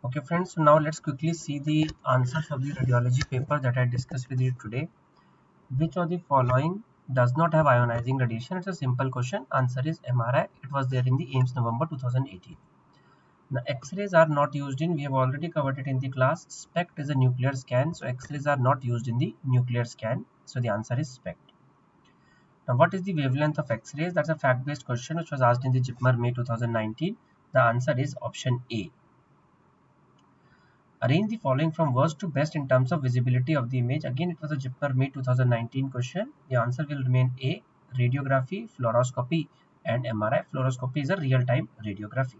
Okay friends, so now let's quickly see the answers of the radiology paper that I discussed with you today. Which of the following does not have ionizing radiation? It's a simple question. Answer is MRI. It was there in the AIMS November 2018. Now X-rays are not used in, we have already covered it in the class. SPECT is a nuclear scan, so X-rays are not used in the nuclear scan. So the answer is SPECT. Now what is the wavelength of X-rays? That's a fact-based question which was asked in the JIPMER May 2019. The answer is option A. Arrange the following from worst to best in terms of visibility of the image. Again, it was a JIPMER May 2019 question. The answer will remain A, radiography, fluoroscopy, and MRI. Fluoroscopy is a real-time radiography.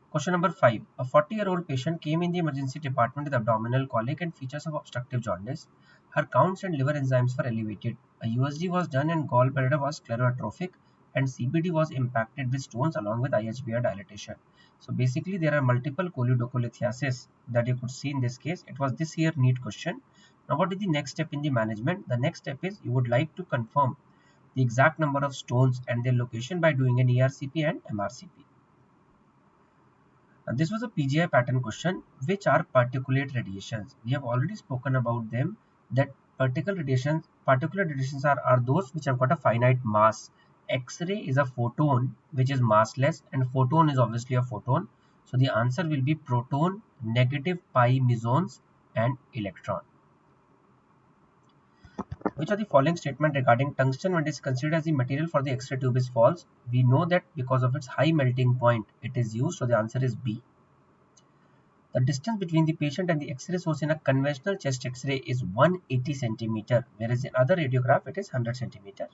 Question number 5. A 40-year-old patient came in the emergency department with abdominal colic and features of obstructive jaundice. Her counts and liver enzymes were elevated. A USG was done and gallbladder was scleroatrophic and CBD was impacted with stones along with IHBR dilatation. So basically there are multiple choledocholithiasis that you could see in this case. It was this year NEET question. Now what is the next step in the management? The next step is you would like to confirm the exact number of stones and their location by doing an ERCP and MRCP. This was a PGI pattern question. Which are particulate radiations? We have already spoken about them, that particulate radiations are those which have got a finite mass. X-ray is a photon which is massless, and photon is obviously a photon. So the answer will be proton, negative pi mesons, and electron. Which of the following statement regarding tungsten, when it is considered as the material for the X-ray tube, is false? We know that because of its high melting point it is used, so the answer is B. The distance between the patient and the X-ray source in a conventional chest X-ray is 180 cm, whereas in other radiograph it is 100 cm.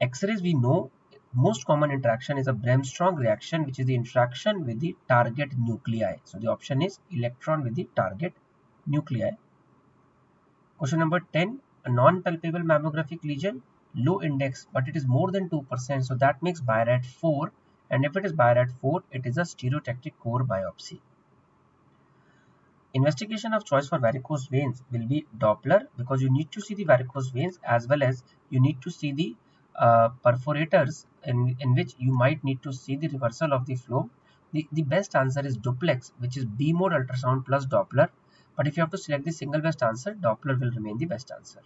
X-rays, we know most common interaction is a Bremsstrahlung reaction, which is the interaction with the target nuclei. So the option is electron with the target nuclei. Question number 10. A non-palpable mammographic lesion, low index, but it is more than 2%, so that makes BI-RAD 4, and if it is BI-RAD 4, it is a stereotactic core biopsy. Investigation of choice for varicose veins will be Doppler, because you need to see the varicose veins as well as you need to see the perforators in which you might need to see the reversal of the flow. The best answer is duplex, which is B mode ultrasound plus Doppler. But if you have to select the single best answer, Doppler will remain the best answer.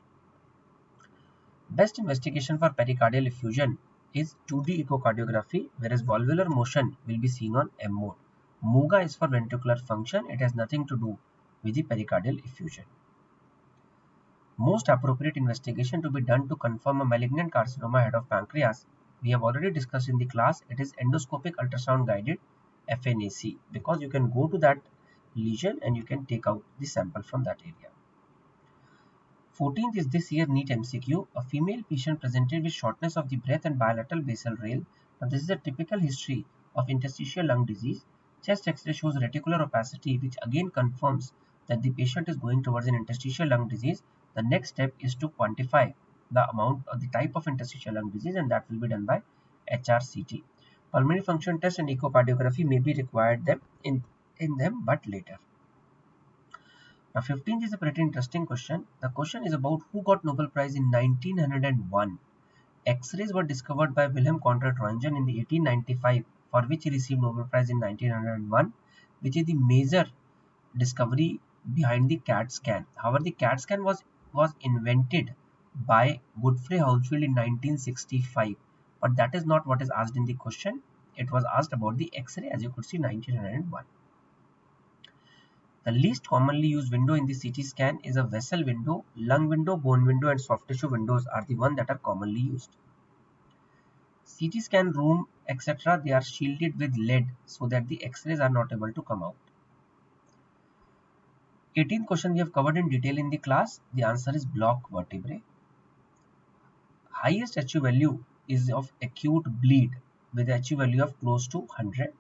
Best investigation for pericardial effusion is 2D echocardiography, whereas valvular motion will be seen on M mode. MUGA is for ventricular function. It has nothing to do with the pericardial effusion. Most appropriate investigation to be done to confirm a malignant carcinoma head of pancreas, we have already discussed in the class. It is endoscopic ultrasound guided FNAC, because you can go to that lesion and you can take out the sample from that area. 14th is this year NEET MCQ. A female patient presented with shortness of the breath and bilateral basal rail. Now this is a typical history of interstitial lung disease. Chest X-ray shows reticular opacity, which again confirms that the patient is going towards an interstitial lung disease. The next step is to quantify the amount or the type of interstitial lung disease, and that will be done by HRCT. Pulmonary function test and echocardiography may be required in them, but later. Now 15th is a pretty interesting question. The question is about who got Nobel Prize in 1901. X-rays were discovered by Wilhelm Conrad Röntgen in the 1895, for which he received Nobel Prize in 1901, which is the major discovery behind the CAT scan. However, the CAT scan was invented by Godfrey Hounsfield in 1965, but that is not what is asked in the question. It was asked about the X-ray, as you could see, 1901. The least commonly used window in the CT scan is a vessel window. Lung window, bone window, and soft tissue windows are the ones that are commonly used. CT scan room, etc., they are shielded with lead so that the X-rays are not able to come out. 18th question we have covered in detail in the class. The answer is block vertebrae. Highest HU value is of acute bleed with HU value of close to 100.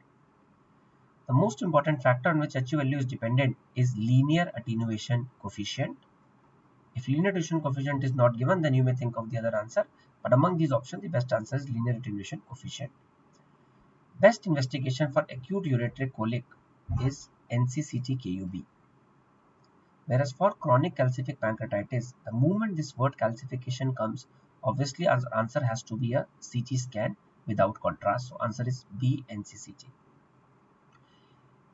The most important factor on which HU value is dependent is linear attenuation coefficient. If linear attenuation coefficient is not given, then you may think of the other answer. But among these options, the best answer is linear attenuation coefficient. Best investigation for acute ureteric colic is NCCT-KUB. Whereas for chronic calcific pancreatitis, the moment this word calcification comes, obviously our answer has to be a CT scan without contrast. So answer is B, NCCT.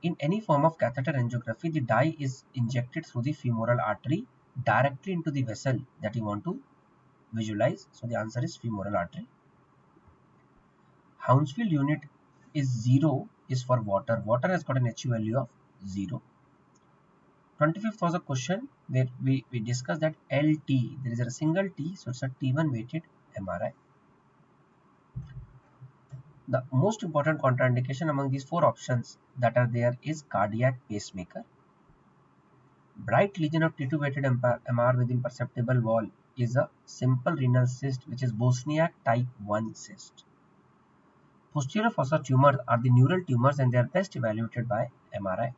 In any form of catheter angiography, the dye is injected through the femoral artery directly into the vessel that you want to visualize. So the answer is femoral artery. Hounsfield unit is 0 is for water. Water has got an HU value of 0. 25th was a question where we discussed that LT, there is a single T, so it's a T1 weighted MRI. The most important contraindication among these 4 options that are there is cardiac pacemaker. Bright lesion of T2 weighted MR with imperceptible wall is a simple renal cyst, which is Bosniak type 1 cyst. Posterior fossa tumors are the neural tumors and they are best evaluated by MRI.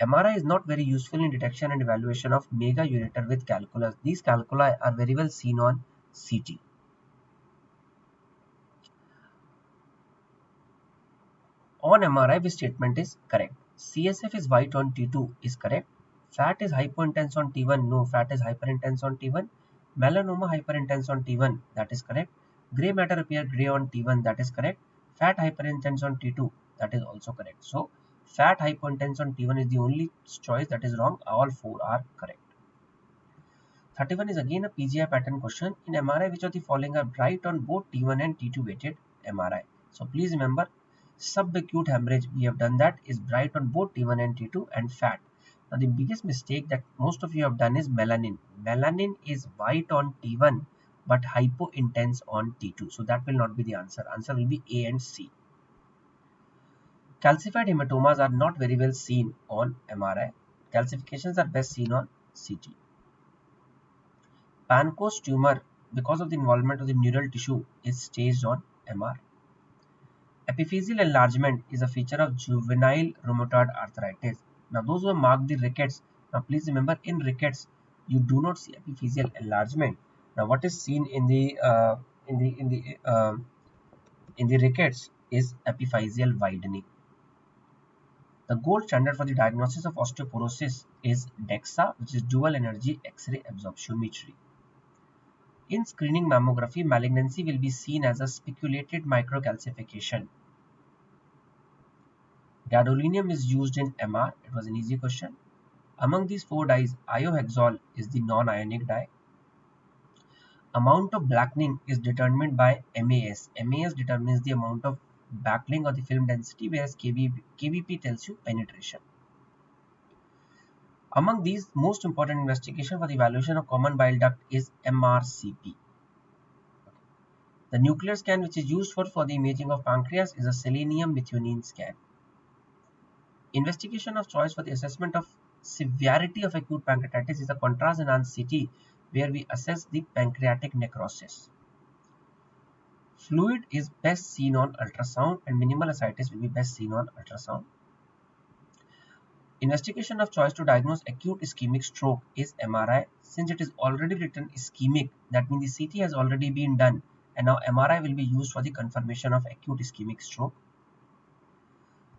MRI is not very useful in detection and evaluation of mega ureter with calculus. These calculi are very well seen on CT. On MRI, this statement is correct. CSF is white on T2 is correct. Fat is hypointense on T1. No, fat is hyperintense on T1. Melanoma hyperintense on T1. That is correct. Gray matter appear gray on T1. That is correct. Fat hyperintense on T2. That is also correct. So, fat hypointense on T1 is the only choice that is wrong. All 4 are correct. 31 is again a PGI pattern question. In MRI, which of the following are bright on both T1 and T2 weighted MRI? So, please remember, subacute hemorrhage, we have done that, is bright on both T1 and T2, and fat. Now the biggest mistake that most of you have done is melanin. Melanin is white on T1 but hypointense on T2. So that will not be the answer. Answer will be A and C. Calcified hematomas are not very well seen on MRI. Calcifications are best seen on CT. Pancoast tumor, because of the involvement of the neural tissue, is staged on MR. Epiphyseal enlargement is a feature of juvenile rheumatoid arthritis. Now, those who have marked the rickets, now please remember, in rickets you do not see epiphyseal enlargement. Now, what is seen in the rickets is epiphyseal widening. The gold standard for the diagnosis of osteoporosis is DEXA, which is dual energy X-ray absorptiometry. In screening mammography, malignancy will be seen as a speculated microcalcification. Gadolinium is used in MR. It was an easy question. Among these 4 dyes, iohexol is the non-ionic dye. Amount of blackening is determined by MAS. MAS determines the amount of backling or the film density, whereas KBP tells you penetration. Among these, most important investigation for the evaluation of common bile duct is MRCP. The nuclear scan which is used for the imaging of pancreas is a selenium methionine scan. Investigation of choice for the assessment of severity of acute pancreatitis is a contrast enhanced CT where we assess the pancreatic necrosis. Fluid is best seen on ultrasound and minimal ascites will be best seen on ultrasound. Investigation of choice to diagnose acute ischemic stroke is MRI. Since it is already written ischemic, that means the CT has already been done and now MRI will be used for the confirmation of acute ischemic stroke.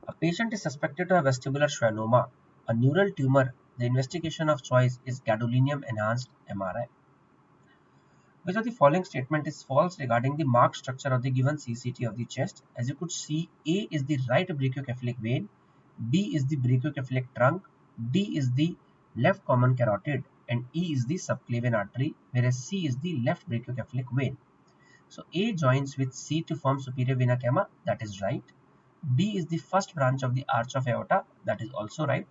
A patient is suspected to have vestibular schwannoma, a neural tumor. The investigation of choice is gadolinium enhanced MRI. Which of the following statement is false regarding the marked structure of the given CCT of the chest? As you could see, A is the right brachiocephalic vein, B is the brachiocephalic trunk, D is the left common carotid, and E is the subclavian artery, whereas C is the left brachiocephalic vein. So A joins with C to form superior vena cava, that is right. B is the first branch of the arch of aorta, that is also right.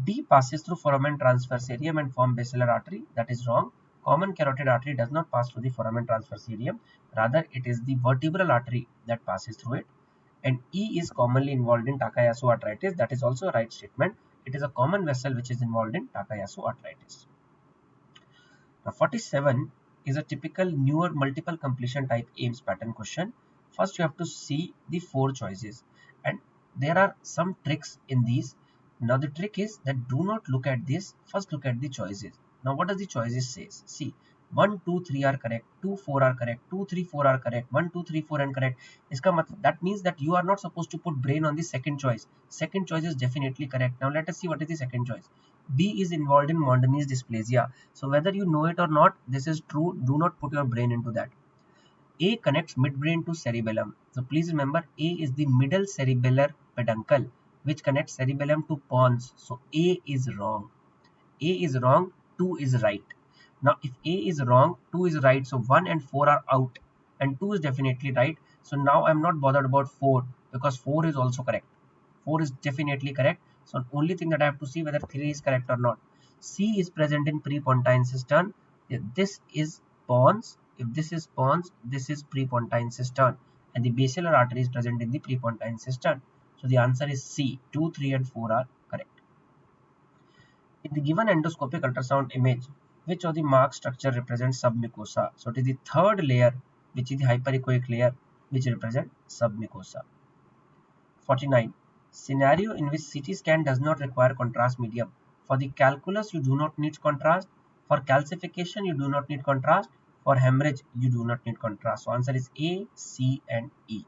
D passes through foramen transversarium and form basilar artery, that is wrong. Common carotid artery does not pass through the foramen transversarium, rather it is the vertebral artery that passes through it. And E is commonly involved in Takayasu arthritis, that is also a right statement. It is a common vessel which is involved in Takayasu arthritis. Now 47 is a typical newer multiple completion type Ames pattern question. First you have to see the 4 choices and there are some tricks in these. Now the trick is that do not look at this, first look at the choices. Now what does the choices say? See, 1, 2, 3 are correct, 2, 4 are correct, 2, 3, 4 are correct, 1, 2, 3, 4 incorrect. That means that you are not supposed to put brain on the second choice. Second choice is definitely correct. Now let us see what is the second choice. B is involved in Mondini's dysplasia. So whether you know it or not, this is true. Do not put your brain into that. A connects midbrain to cerebellum. So please remember, A is the middle cerebellar peduncle which connects cerebellum to pons. So A is wrong. A is wrong, 2 is right. Now if A is wrong, 2 is right. So 1 and 4 are out and 2 is definitely right. So now I'm not bothered about 4 because 4 is also correct. 4 is definitely correct. So only thing that I have to see whether 3 is correct or not. C is present in prepontine cistern. If this is pons, if this is pons, this is prepontine cistern, and the basilar artery is present in the prepontine cistern. So the answer is C. 2, 3 and 4 are correct. In the given endoscopic ultrasound image, which of the marked structure represents submucosa? So it is the third layer, which is the hyperechoic layer, which represents submucosa. 49. Scenario in which CT scan does not require contrast medium. For the calculus, you do not need contrast. For calcification, you do not need contrast. For hemorrhage, you do not need contrast. So answer is A, C and E.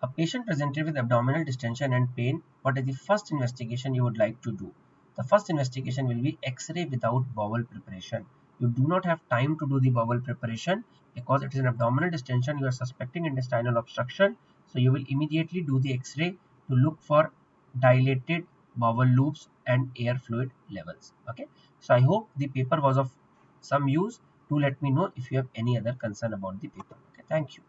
A patient presented with abdominal distension and pain, what is the first investigation you would like to do? The first investigation will be X-ray without bowel preparation. You do not have time to do the bowel preparation because it is an abdominal distension. You are suspecting intestinal obstruction. So you will immediately do the X-ray to look for dilated bowel loops and air fluid levels. Okay. So I hope the paper was of some use. Do let me know if you have any other concern about the paper. Okay. Thank you.